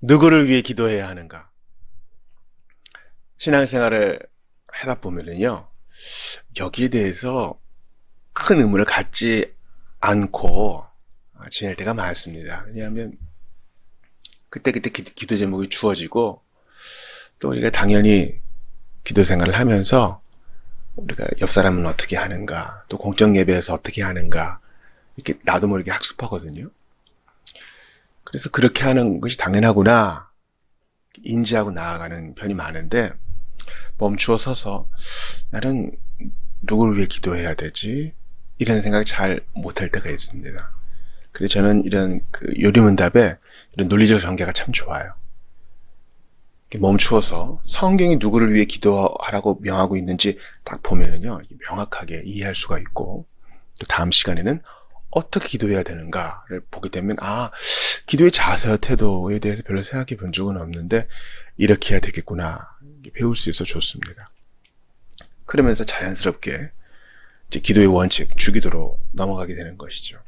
누구를 위해 기도해야 하는가? 신앙생활을 하다 보면은요, 여기에 대해서 큰 의문을 갖지 않고 지낼 때가 많습니다. 왜냐하면 그때그때 기도 제목이 주어지고 또 우리가 당연히 기도 생활을 하면서 우리가 옆 사람은 어떻게 하는가, 또 공적 예배에서 어떻게 하는가, 이렇게 나도 모르게 학습하거든요. 그래서 그렇게 하는 것이 당연하구나 인지하고 나아가는 편이 많은데, 멈추어 서서 나는 누구를 위해 기도해야 되지? 이런 생각을 잘 못할 때가 있습니다. 그래서 저는 이런 요리문답에 이런 논리적 전개가 참 좋아요. 멈추어서 성경이 누구를 위해 기도하라고 명하고 있는지 딱 보면은요, 명확하게 이해할 수가 있고, 또 다음 시간에는 어떻게 기도해야 되는가를 보게 되면, 기도의 자세와 태도에 대해서 별로 생각해 본 적은 없는데 이렇게 해야 되겠구나, 배울 수 있어 좋습니다. 그러면서 자연스럽게 이제 기도의 원칙, 주기도로 넘어가게 되는 것이죠.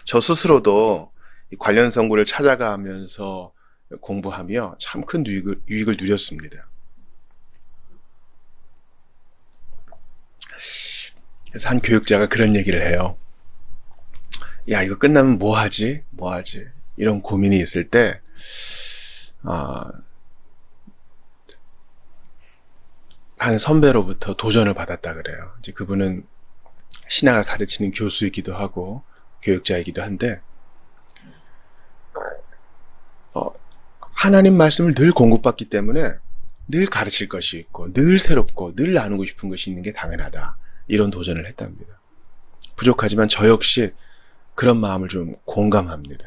저 스스로도 관련 성구를 찾아가면서 공부하며 참 큰 유익을 누렸습니다. 그래서 한 교육자가 그런 얘기를 해요. 야, 이거 끝나면 뭐 하지? 이런 고민이 있을 때, 한 선배로부터 도전을 받았다 그래요. 이제 그분은 신학을 가르치는 교수이기도 하고 교육자이기도 한데, 하나님 말씀을 늘 공급받기 때문에 늘 가르칠 것이 있고 늘 새롭고 늘 나누고 싶은 것이 있는 게 당연하다, 이런 도전을 했답니다. 부족하지만 저 역시 그런 마음을 좀 공감합니다.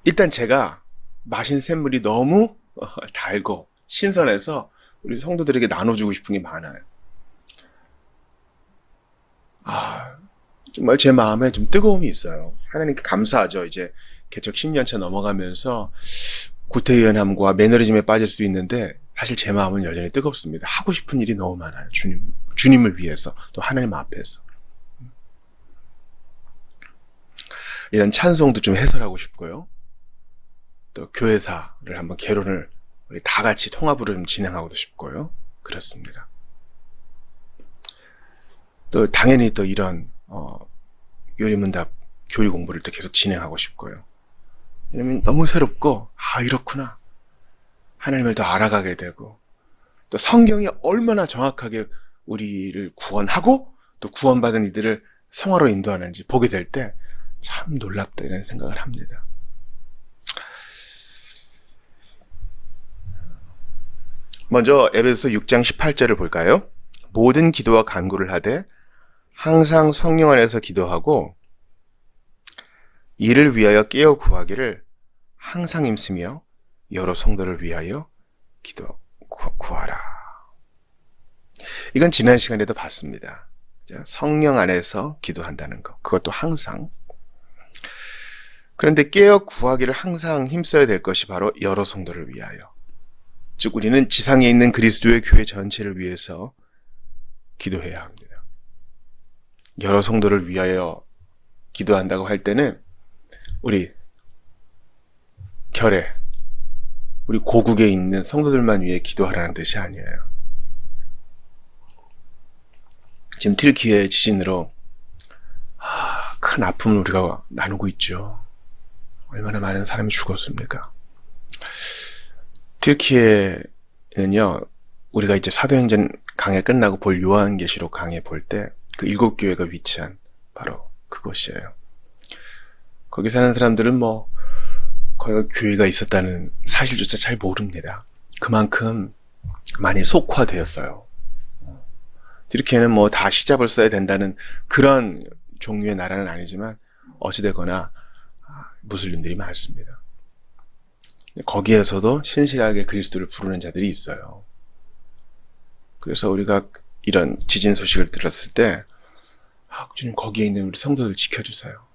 일단 제가 마신 샘물이 너무 달고 신선해서 우리 성도들에게 나눠주고 싶은 게 많아요. 정말 제 마음에 좀 뜨거움이 있어요. 하나님께 감사하죠. 이제 개척 10년차 넘어가면서 구태의연함과 매너리즘에 빠질 수도 있는데 사실 제 마음은 여전히 뜨겁습니다. 하고 싶은 일이 너무 많아요. 주님을 위해서, 또 하나님 앞에서. 이런 찬송도 좀 해설하고 싶고요. 또 교회사를 한번 개론을 우리 다 같이 통합으로 좀 진행하고도 싶고요. 그렇습니다. 또 당연히 또 이런 요리문답 교리 공부를 또 계속 진행하고 싶고요. 왜냐면 너무 새롭고, 이렇구나, 하나님을 더 알아가게 되고, 또 성경이 얼마나 정확하게 우리를 구원하고 또 구원받은 이들을 성화로 인도하는지 보게 될 때 참 놀랍다, 이런 생각을 합니다. 먼저 에베소서 6장 18절을 볼까요? 모든 기도와 간구를 하되 항상 성령 안에서 기도하고 이를 위하여 깨어 구하기를 항상 힘쓰며 여러 성도를 위하여 구하라. 이건 지난 시간에도 봤습니다. 성령 안에서 기도한다는 것, 그것도 항상. 그런데 깨어 구하기를 항상 힘써야 될 것이 바로 여러 성도를 위하여, 즉 우리는 지상에 있는 그리스도의 교회 전체를 위해서 기도해야 합니다. 여러 성도를 위하여 기도한다고 할 때는 우리 결에, 우리 고국에 있는 성도들만 위해 기도하라는 뜻이 아니에요. 지금 튀르키예 지진으로 큰 아픔을 우리가 나누고 있죠. 얼마나 많은 사람이 죽었습니까? 튀르키예는요, 우리가 이제 사도행전 강해 끝나고 볼 요한계시록 강해 볼 때 그 7교회가 위치한 바로 그곳이에요. 거기 사는 사람들은 거기 교회가 있었다는 사실조차 잘 모릅니다. 그만큼 많이 속화되었어요. 튀르키예는 다 히잡을 써야 된다는 그런 종류의 나라는 아니지만 어찌되거나 무슬림들이 많습니다. 거기에서도 신실하게 그리스도를 부르는 자들이 있어요. 그래서 우리가 이런 지진 소식을 들었을 때 주님, 거기에 있는 우리 성도들 지켜주세요.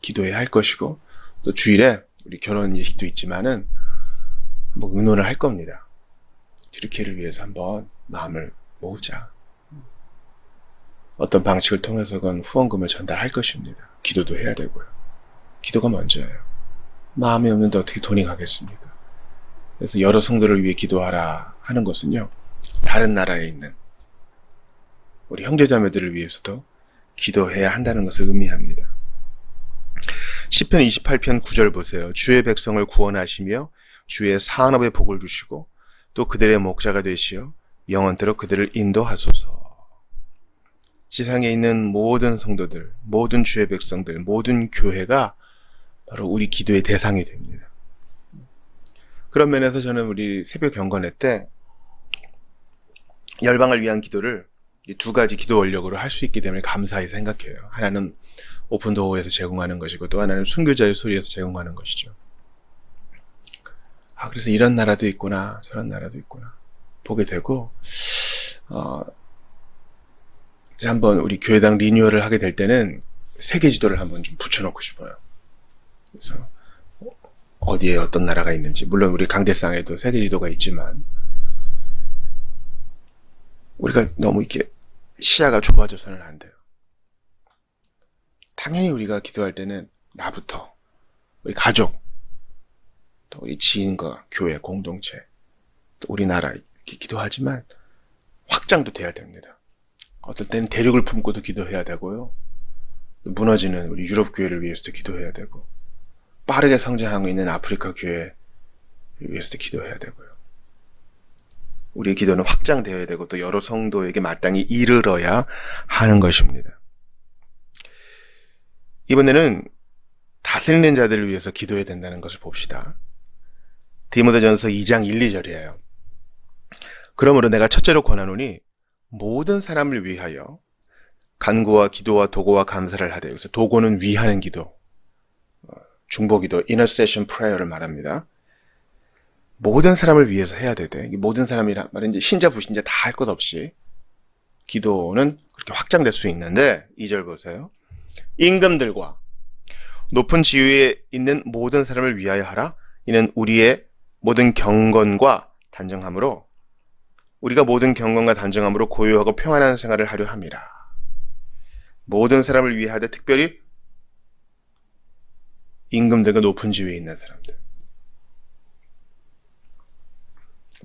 기도해야 할 것이고, 또 주일에 우리 결혼 예식도 있지만은 의논을 할 겁니다. 튀르키예를 위해서 한번 마음을 모으자. 어떤 방식을 통해서건 후원금을 전달할 것입니다. 기도도 해야 되고요. 기도가 먼저예요. 마음이 없는데 어떻게 돈이 가겠습니까? 그래서 여러 성도를 위해 기도하라 하는 것은요, 다른 나라에 있는 우리 형제자매들을 위해서도 기도해야 한다는 것을 의미합니다. 시편 28편 9절 보세요. 주의 백성을 구원하시며 주의 산업에 복을 주시고 또 그들의 목자가 되시어 영원토록 그들을 인도하소서. 지상에 있는 모든 성도들, 모든 주의 백성들, 모든 교회가 바로 우리 기도의 대상이 됩니다. 그런 면에서 저는 우리 새벽 경건회 때 열방을 위한 기도를 두 가지 기도 원력으로 할 수 있기 때문에 감사히 생각해요. 하나는 오픈도어에서 제공하는 것이고 또 하나는 순교자의 소리에서 제공하는 것이죠. 그래서 이런 나라도 있구나, 저런 나라도 있구나 보게 되고, 이제 한번 우리 교회당 리뉴얼을 하게 될 때는 세계 지도를 한번 좀 붙여놓고 싶어요. 그래서 어디에 어떤 나라가 있는지, 물론 우리 강대상에도 세계 지도가 있지만 우리가 너무 이렇게 시야가 좁아져서는 안 돼요. 당연히 우리가 기도할 때는 나부터, 우리 가족, 또 우리 지인과 교회, 공동체, 또 우리나라 이렇게 기도하지만 확장도 돼야 됩니다. 어떨 때는 대륙을 품고도 기도해야 되고요. 무너지는 우리 유럽 교회를 위해서도 기도해야 되고, 빠르게 성장하고 있는 아프리카 교회를 위해서도 기도해야 되고요. 우리의 기도는 확장되어야 되고 또 여러 성도에게 마땅히 이르러야 하는 것입니다. 이번에는 다스리는 자들을 위해서 기도해야 된다는 것을 봅시다. 디모데전서 2장 1, 2절이에요. 그러므로 내가 첫째로 권하노니 모든 사람을 위하여 간구와 기도와 도고와 감사를 하되, 그래서 도고는 위하는 기도, 중보기도, intercession prayer를 말합니다. 모든 사람을 위해서 해야 되되, 모든 사람이란 말은 이제 신자 불신자 다 할 것 없이 기도는 그렇게 확장될 수 있는데, 2절 보세요. 임금들과 높은 지위에 있는 모든 사람을 위하여 하라. 이는 우리의 모든 경건과 단정함으로, 우리가 모든 경건과 단정함으로 고요하고 평안한 생활을 하려 함이라. 모든 사람을 위해 하되 특별히 임금들과 높은 지위에 있는 사람들.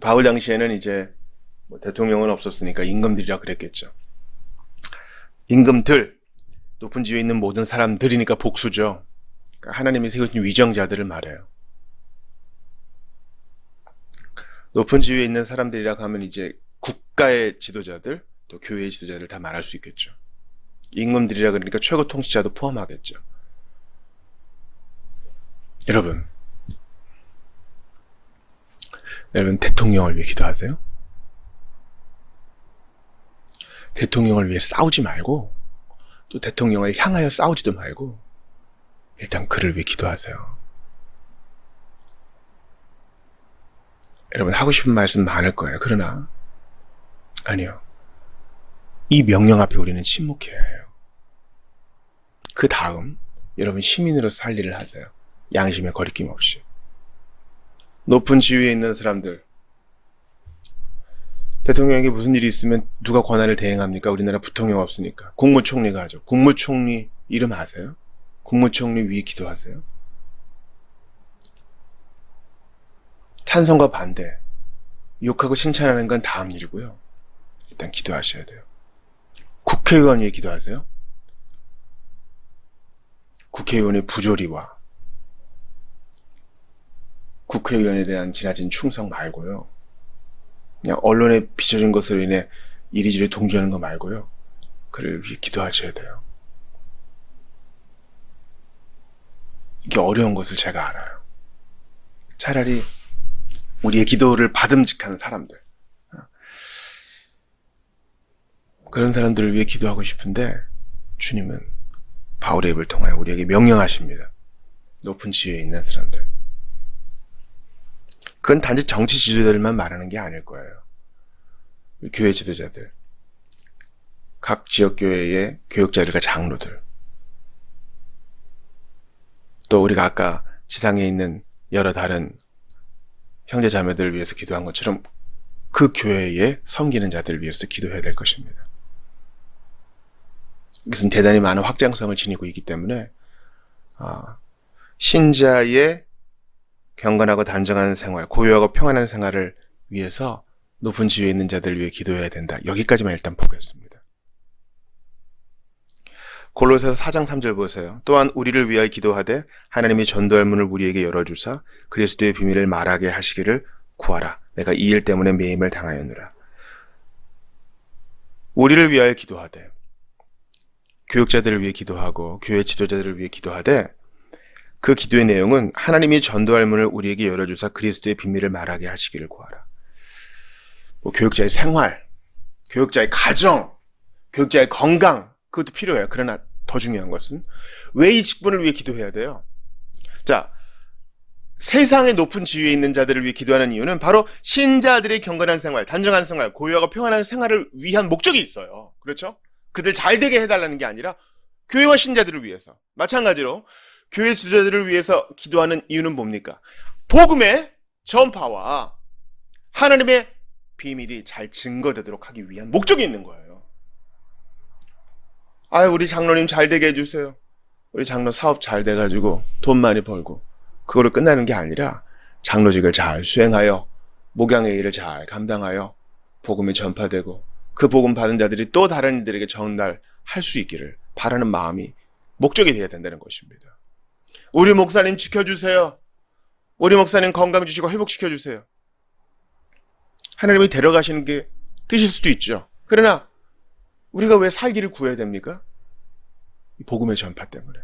바울 당시에는 이제 대통령은 없었으니까 임금들이라 그랬겠죠. 임금들, 높은 지위에 있는 모든 사람들이니까 복수죠. 그러니까 하나님이 세우신 위정자들을 말해요. 높은 지위에 있는 사람들이라고 하면 이제 국가의 지도자들, 또 교회의 지도자들 다 말할 수 있겠죠. 임금들이라 그러니까 최고 통치자도 포함하겠죠. 여러분 대통령을 위해 기도하세요? 대통령을 위해 싸우지 말고, 또 대통령을 향하여 싸우지도 말고 일단 그를 위해 기도하세요. 여러분 하고 싶은 말씀 많을 거예요. 그러나 아니요, 이 명령 앞에 우리는 침묵해야 해요. 그 다음 여러분 시민으로서 할 일을 하세요. 양심에 거리낌 없이. 높은 지위에 있는 사람들, 대통령에게 무슨 일이 있으면 누가 권한을 대행합니까? 우리나라 부통령 없으니까 국무총리가 하죠. 국무총리 이름 아세요? 국무총리 위에 기도하세요. 찬성과 반대, 욕하고 칭찬하는 건 다음 일이고요. 일단 기도하셔야 돼요. 국회의원 위에 기도하세요. 국회의원의 부조리와 국회의원에 대한 지나친 충성 말고요. 그냥 언론에 비춰진 것으로 인해 이리저리 동조하는 거 말고요. 그를 위해 기도하셔야 돼요. 이게 어려운 것을 제가 알아요. 차라리 우리의 기도를 받음직한 사람들, 그런 사람들을 위해 기도하고 싶은데 주님은 바울의 입을 통하여 우리에게 명령하십니다. 높은 지위에 있는 사람들. 그건 단지 정치 지도자들만 말하는 게 아닐 거예요. 교회 지도자들, 각 지역교회의 교육자들과 장로들, 또 우리가 아까 지상에 있는 여러 다른 형제 자매들을 위해서 기도한 것처럼 그 교회에 섬기는 자들을 위해서도 기도해야 될 것입니다. 이것은 대단히 많은 확장성을 지니고 있기 때문에 신자의 경건하고 단정한 생활, 고요하고 평안한 생활을 위해서 높은 지위에 있는 자들을 위해 기도해야 된다. 여기까지만 일단 보겠습니다. 골로새서 4장 3절 보세요. 또한 우리를 위하여 기도하되 하나님이 전도할 문을 우리에게 열어주사 그리스도의 비밀을 말하게 하시기를 구하라. 내가 이 일 때문에 매임을 당하였노라. 우리를 위하여 기도하되, 교육자들을 위해 기도하고 교회 지도자들을 위해 기도하되, 그 기도의 내용은 하나님이 전도할 문을 우리에게 열어주사 그리스도의 비밀을 말하게 하시기를 구하라. 교육자의 생활, 교육자의 가정, 교육자의 건강, 그것도 필요해요. 그러나 더 중요한 것은 왜 이 직분을 위해 기도해야 돼요? 자, 세상의 높은 지위에 있는 자들을 위해 기도하는 이유는 바로 신자들의 경건한 생활, 단정한 생활, 고요하고 평안한 생활을 위한 목적이 있어요. 그렇죠? 그들 잘 되게 해달라는 게 아니라 교회와 신자들을 위해서. 마찬가지로 교회 지도자들을 위해서 기도하는 이유는 뭡니까? 복음의 전파와 하나님의 비밀이 잘 증거되도록 하기 위한 목적이 있는 거예요. 우리 장로님 잘 되게 해주세요. 우리 장로 사업 잘 돼가지고 돈 많이 벌고, 그거로 끝나는 게 아니라 장로직을 잘 수행하여 목양의 일을 잘 감당하여 복음이 전파되고 그 복음 받은 자들이 또 다른 이들에게 전달할 수 있기를 바라는 마음이 목적이 되어야 된다는 것입니다. 우리 목사님 지켜주세요. 우리 목사님 건강 주시고 회복시켜주세요. 하나님이 데려가시는 게 뜻일 수도 있죠. 그러나 우리가 왜 살기를 구해야 됩니까? 이 복음의 전파 때문에.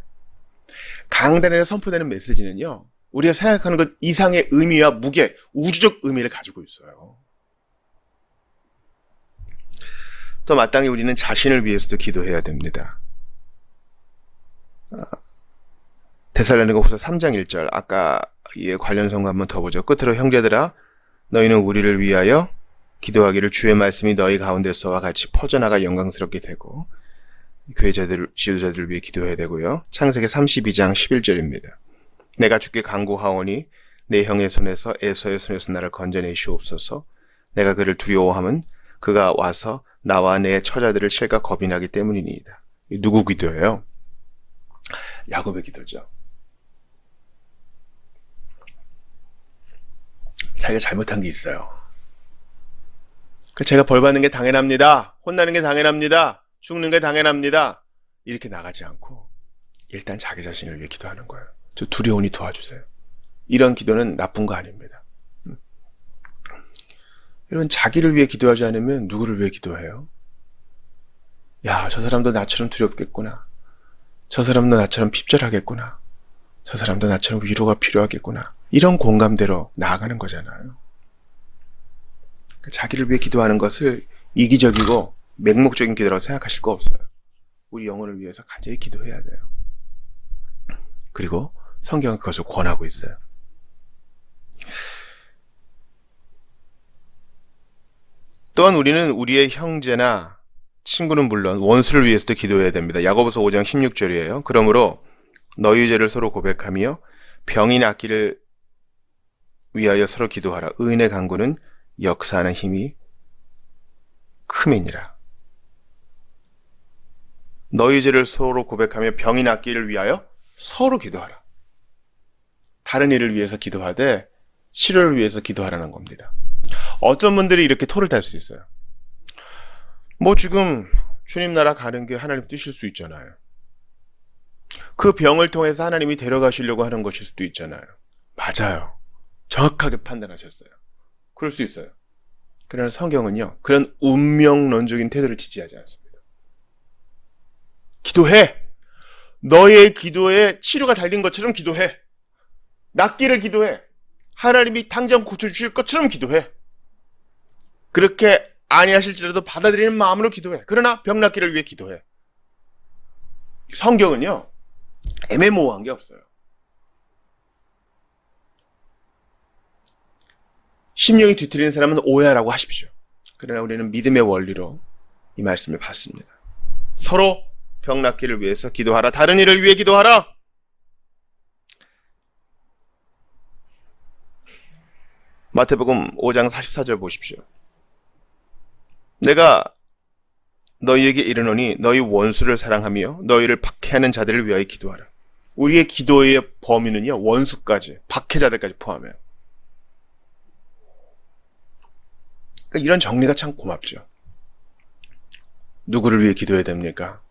강단에서 선포되는 메시지는요, 우리가 생각하는 것 이상의 의미와 무게, 우주적 의미를 가지고 있어요. 또 마땅히 우리는 자신을 위해서도 기도해야 됩니다. 데살로니가후서 3장 1절, 아까 이에 관련 성구 한번 더 보죠. 끝으로 형제들아, 너희는 우리를 위하여 기도하기를 주의 말씀이 너희 가운데서와 같이 퍼져나가 영광스럽게 되고, 교회자들, 지도자들을 위해 기도해야 되고요. 창세기 32장 11절입니다. 내가 주께 간구하오니 내 형의 손에서 에서의 손에서 나를 건져내시옵소서. 내가 그를 두려워함은 그가 와서 나와 내 처자들을 칠까 겁이 나기 때문이니이다. 누구 기도예요? 야곱의 기도죠. 자기가 잘못한 게 있어요. 제가 벌 받는 게 당연합니다. 혼나는 게 당연합니다. 죽는 게 당연합니다. 이렇게 나가지 않고 일단 자기 자신을 위해 기도하는 거예요. 저 두려우니 도와주세요. 이런 기도는 나쁜 거 아닙니다. 여러분, 자기를 위해 기도하지 않으면 누구를 위해 기도해요? 야, 저 사람도 나처럼 두렵겠구나. 저 사람도 나처럼 핍절하겠구나. 저 사람도 나처럼 위로가 필요하겠구나. 이런 공감대로 나아가는 거잖아요. 자기를 위해 기도하는 것을 이기적이고 맹목적인 기도라고 생각하실 거 없어요. 우리 영혼을 위해서 간절히 기도해야 돼요. 그리고 성경은 그것을 권하고 있어요. 또한 우리는 우리의 형제나 친구는 물론 원수를 위해서도 기도해야 됩니다. 야고보서 5장 16절이에요. 그러므로 너희 죄를 서로 고백하며 병이 낫기를 위하여 서로 기도하라. 의인의 간구는 역사하는 힘이 크매니라. 너희 죄를 서로 고백하며 병이 낫기를 위하여 서로 기도하라. 다른 일을 위해서 기도하되 치료를 위해서 기도하라는 겁니다. 어떤 분들이 이렇게 토를 달 수 있어요. 지금 주님 나라 가는 게 하나님 뜻일 수 있잖아요. 그 병을 통해서 하나님이 데려가시려고 하는 것일 수도 있잖아요. 맞아요. 정확하게 판단하셨어요. 그럴 수 있어요. 그러나 성경은요, 그런 운명론적인 태도를 지지하지 않습니다. 기도해! 너의 기도에 치료가 달린 것처럼 기도해. 낫기를 기도해. 하나님이 당장 고쳐주실 것처럼 기도해. 그렇게 아니하실지라도 받아들이는 마음으로 기도해. 그러나 병 낫기를 위해 기도해. 성경은요, 애매모호한 게 없어요. 심령이 뒤틀리는 사람은 오해하라고 하십시오. 그러나 우리는 믿음의 원리로 이 말씀을 받습니다. 서로 병 낫기를 위해서 기도하라. 다른 일을 위해 기도하라. 마태복음 5장 44절 보십시오. 내가 너희에게 이르노니 너희 원수를 사랑하며 너희를 박해하는 자들을 위하여 기도하라. 우리의 기도의 범위는요, 원수까지, 박해자들까지 포함해요. 그러니까 이런 정리가 참 고맙죠. 누구를 위해 기도해야 됩니까?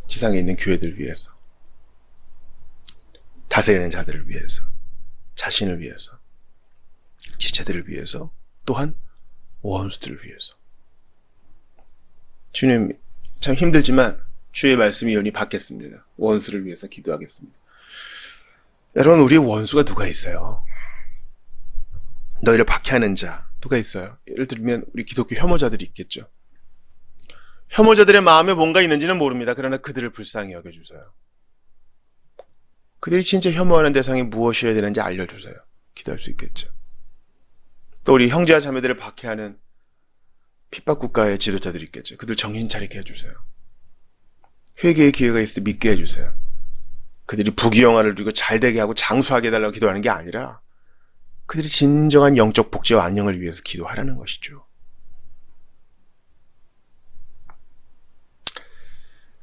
지상에 있는 교회들 위해서, 다스리는 자들을 위해서, 자신을 위해서, 지체들을 위해서, 또한 원수들을 위해서. 주님, 참 힘들지만 주의 말씀이 연히 받겠습니다. 원수를 위해서 기도하겠습니다. 여러분, 우리의 원수가 누가 있어요? 너희를 박해하는 자 누가 있어요? 예를 들면 우리 기독교 혐오자들이 있겠죠. 혐오자들의 마음에 뭔가 있는지는 모릅니다. 그러나 그들을 불쌍히 여겨주세요. 그들이 진짜 혐오하는 대상이 무엇이어야 되는지 알려주세요. 기도할 수 있겠죠. 또 우리 형제와 자매들을 박해하는 핍박국가의 지도자들이 있겠죠. 그들 정신 차리게 해주세요. 회개의 기회가 있을 때 믿게 해주세요. 그들이 부귀영화를 누리고 잘되게 하고 장수하게 해달라고 기도하는 게 아니라 그들이 진정한 영적 복지와 안녕을 위해서 기도하라는 것이죠.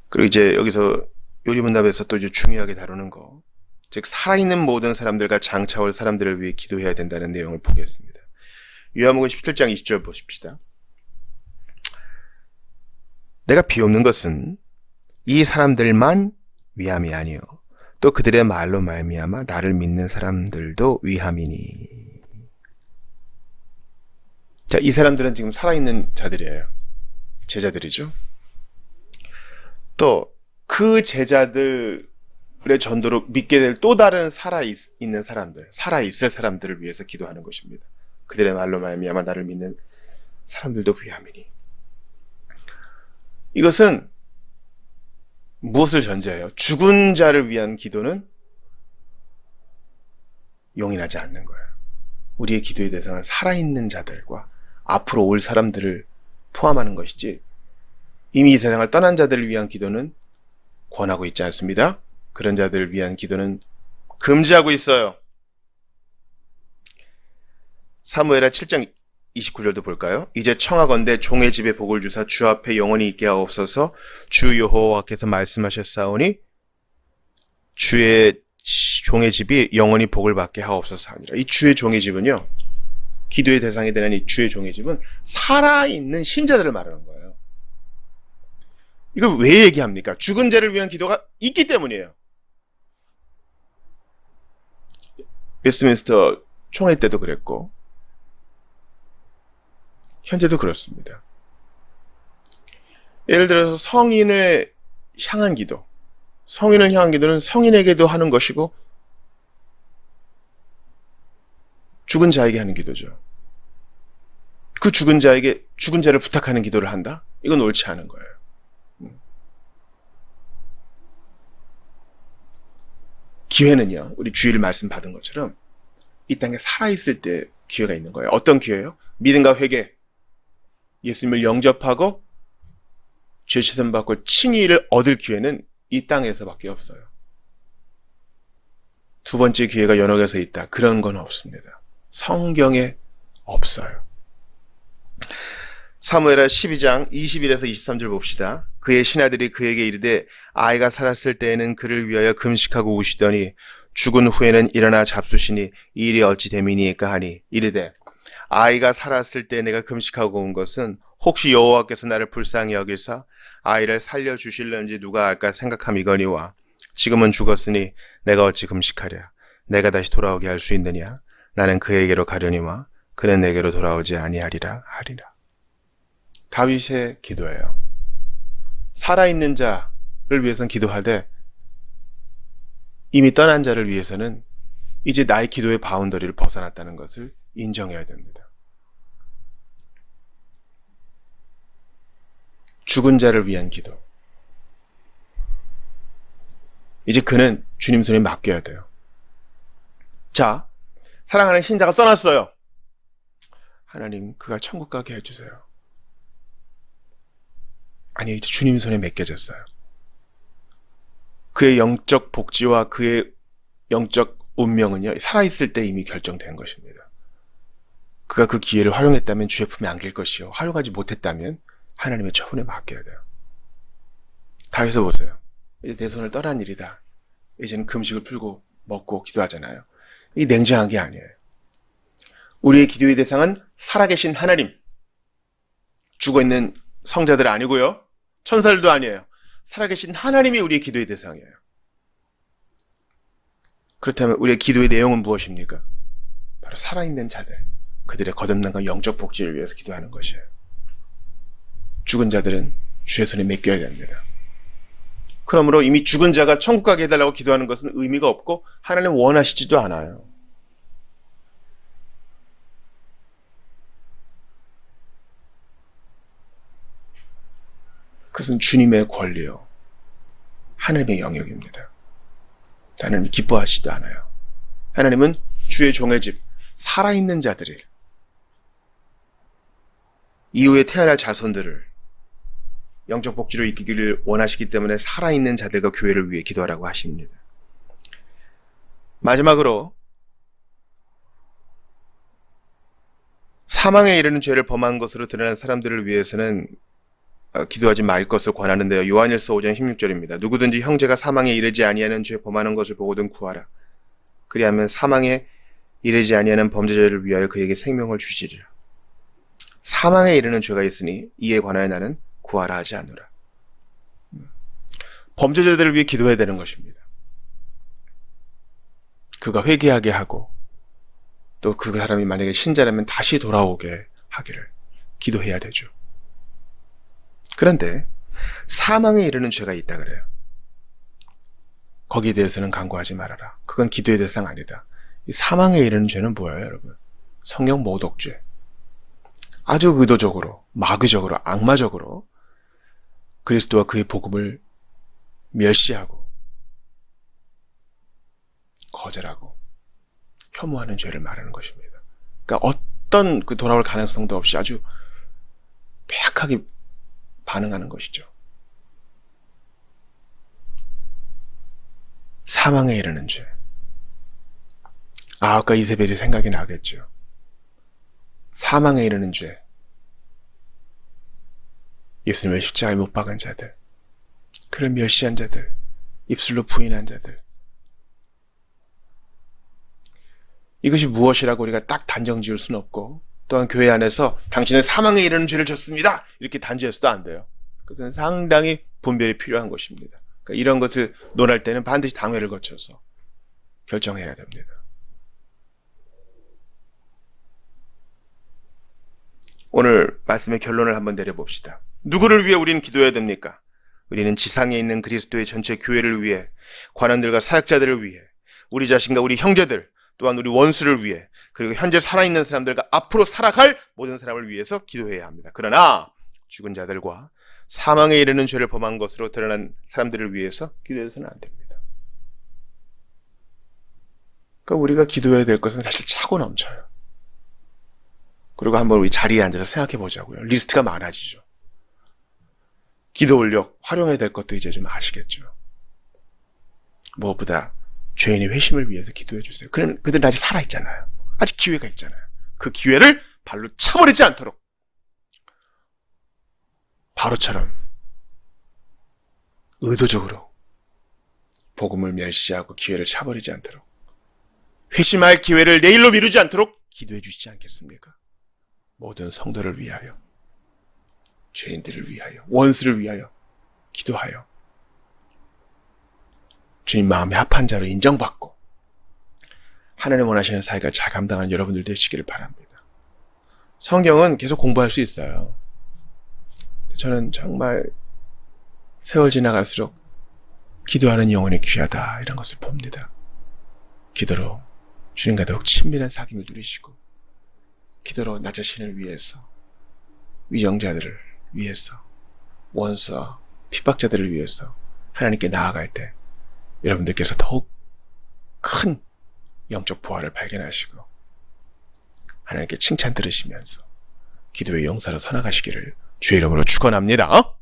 그리고 이제 여기서 요리문답에서 또 이제 중요하게 다루는 거, 즉 살아있는 모든 사람들과 장차올 사람들을 위해 기도해야 된다는 내용을 보겠습니다. 요한복음 17장 20절 보십시다. 내가 비옵는 것은 이 사람들만 위함이 아니요 또 그들의 말로 말미암아 나를 믿는 사람들도 위함이니. 자, 이 사람들은 지금 살아있는 자들이에요. 제자들이죠. 또 그 제자들의 전도로 믿게 될 또 다른 살아있는 사람들, 살아있을 사람들을 위해서 기도하는 것입니다. 그들의 말로 말미암아 나를 믿는 사람들도 위함이니. 이것은 무엇을 전제해요? 죽은 자를 위한 기도는 용인하지 않는 거예요. 우리의 기도의 대상은 살아있는 자들과 앞으로 올 사람들을 포함하는 것이지, 이미 이 세상을 떠난 자들을 위한 기도는 권하고 있지 않습니다. 그런 자들을 위한 기도는 금지하고 있어요. 사무엘하 7장 29절도 볼까요? 이제 청하건대 종의 집에 복을 주사 주 앞에 영원히 있게 하옵소서. 주 여호와께서 말씀하셨사오니 주의 종의 집이 영원히 복을 받게 하옵소서 하니라. 이 주의 종의 집은요, 기도의 대상이 되는 이 주의 종의 집은 살아있는 신자들을 말하는 거예요. 이걸 왜 얘기합니까? 죽은 자를 위한 기도가 있기 때문이에요. 웨스트민스터 총회 때도 그랬고 현재도 그렇습니다. 예를 들어서 성인을 향한 기도, 성인을 향한 기도는 성인에게도 하는 것이고 죽은 자에게 하는 기도죠. 그 죽은 자에게 죽은 자를 부탁하는 기도를 한다? 이건 옳지 않은 거예요. 기회는요, 우리 주일 말씀 받은 것처럼 이 땅에 살아있을 때 기회가 있는 거예요. 어떤 기회요? 믿음과 회개, 예수님을 영접하고 죄 씻음 받고 칭의를 얻을 기회는 이 땅에서밖에 없어요. 두 번째 기회가 연옥에서 있다, 그런 건 없습니다. 성경에 없어요. 사무엘하 12장 21에서 23절 봅시다. 그의 신하들이 그에게 이르되 아이가 살았을 때에는 그를 위하여 금식하고 우시더니 죽은 후에는 일어나 잡수시니 이 일이 어찌 됨이니까 하니, 이르되 아이가 살았을 때 내가 금식하고 온 것은 혹시 여호와께서 나를 불쌍히 여기사 아이를 살려주실런지 누가 알까 생각함이거니와 지금은 죽었으니 내가 어찌 금식하랴. 내가 다시 돌아오게 할 수 있느냐. 나는 그에게로 가려니와 그는 내게로 돌아오지 아니하리라 하리라. 다윗의 기도예요. 살아있는 자를 위해서는 기도하되 이미 떠난 자를 위해서는 이제 나의 기도의 바운더리를 벗어났다는 것을 인정해야 됩니다. 죽은 자를 위한 기도. 이제 그는 주님 손에 맡겨야 돼요. 자, 사랑하는 신자가 떠났어요. 하나님, 그가 천국 가게 해주세요. 아니, 이제 주님 손에 맡겨졌어요. 그의 영적 복지와 그의 영적 운명은요, 살아있을 때 이미 결정된 것입니다. 그가 그 기회를 활용했다면 주의 품에 안길 것이요, 활용하지 못했다면 하나님의 처분에 맡겨야 돼요. 다윗을 보세요. 이제 내 손을 떠난 일이다. 이제는 금식을 풀고 먹고 기도하잖아요. 이게 냉정한 게 아니에요. 우리의 기도의 대상은 살아계신 하나님, 죽어있는 성자들 아니고요. 천사들도 아니에요. 살아계신 하나님이 우리의 기도의 대상이에요. 그렇다면 우리의 기도의 내용은 무엇입니까? 바로 살아있는 자들, 그들의 거듭남과 영적 복지를 위해서 기도하는 것이에요. 죽은 자들은 주의 손에 맡겨야 됩니다. 그러므로 이미 죽은 자가 천국 가게 해달라고 기도하는 것은 의미가 없고 하나님 원하시지도 않아요. 그것은 주님의 권리요, 하나님의 영역입니다. 하나님이 기뻐하시지도 않아요. 하나님은 주의 종의 집, 살아있는 자들을, 이후에 태어날 자손들을 영적 복지로 이끌기를 원하시기 때문에 살아있는 자들과 교회를 위해 기도하라고 하십니다. 마지막으로 사망에 이르는 죄를 범한 것으로 드러난 사람들을 위해서는 기도하지 말 것을 권하는데요. 요한일서 5장 16절입니다. 누구든지 형제가 사망에 이르지 아니하는 죄 범하는 것을 보거든 구하라. 그리하면 사망에 이르지 아니하는 범죄자를 위하여 그에게 생명을 주시리라. 사망에 이르는 죄가 있으니 이에 관하여 나는 구하라 하지 않노라. 범죄자들을 위해 기도해야 되는 것입니다. 그가 회개하게 하고 또 그 사람이 만약에 신자라면 다시 돌아오게 하기를 기도해야 되죠. 그런데 사망에 이르는 죄가 있다 그래요. 거기에 대해서는 간구하지 말아라. 그건 기도의 대상 아니다. 이 사망에 이르는 죄는 뭐예요, 여러분? 성령 모독죄. 아주 의도적으로, 마귀적으로, 악마적으로 그리스도와 그의 복음을 멸시하고 거절하고 혐오하는 죄를 말하는 것입니다. 그러니까 어떤 그 돌아올 가능성도 없이 아주 폐악하게 반응하는 것이죠. 사망에 이르는 죄. 아합과 이세벨이 생각이 나겠죠. 사망에 이르는 죄. 예수님을 십자가에 못 박은 자들, 그를 멸시한 자들, 입술로 부인한 자들. 이것이 무엇이라고 우리가 딱 단정 지을 수는 없고, 또한 교회 안에서 당신은 사망에 이르는 죄를 졌습니다, 이렇게 단죄해서도 안 돼요. 그것은 상당히 분별이 필요한 것입니다. 그러니까 이런 것을 논할 때는 반드시 당회를 거쳐서 결정해야 됩니다. 오늘 말씀의 결론을 한번 내려봅시다. 누구를 위해 우리는 기도해야 됩니까? 우리는 지상에 있는 그리스도의 전체 교회를 위해, 관원들과 사역자들을 위해, 우리 자신과 우리 형제들, 또한 우리 원수를 위해, 그리고 현재 살아있는 사람들과 앞으로 살아갈 모든 사람을 위해서 기도해야 합니다. 그러나 죽은 자들과 사망에 이르는 죄를 범한 것으로 드러난 사람들을 위해서 기도해서는 안 됩니다. 그러니까 우리가 기도해야 될 것은 사실 차고 넘쳐요. 그리고 한번 우리 자리에 앉아서 생각해 보자고요. 리스트가 많아지죠. 기도 원력 활용해야 될 것도 이제 좀 아시겠죠. 무엇보다 죄인의 회심을 위해서 기도해 주세요. 그들은 아직 살아있잖아요. 아직 기회가 있잖아요. 그 기회를 발로 차버리지 않도록, 바로처럼 의도적으로 복음을 멸시하고 기회를 차버리지 않도록, 회심할 기회를 내일로 미루지 않도록 기도해 주시지 않겠습니까? 모든 성도를 위하여, 죄인들을 위하여, 원수를 위하여 기도하여 주님 마음에 합한 자로 인정받고 하나님 원하시는 사역을 잘 감당하는 여러분들 되시기를 바랍니다. 성경은 계속 공부할 수 있어요. 저는 정말 세월 지나갈수록 기도하는 영혼이 귀하다, 이런 것을 봅니다. 기도로 주님과 더욱 친밀한 사귐을 누리시고, 기도로 나 자신을 위해서, 위정자들을 위해서, 원수와 핍박자들을 위해서 하나님께 나아갈 때 여러분들께서 더욱 큰 영적 부활을 발견하시고 하나님께 칭찬 들으시면서 기도의 용사로 서나가시기를 주의 이름으로 축원합니다.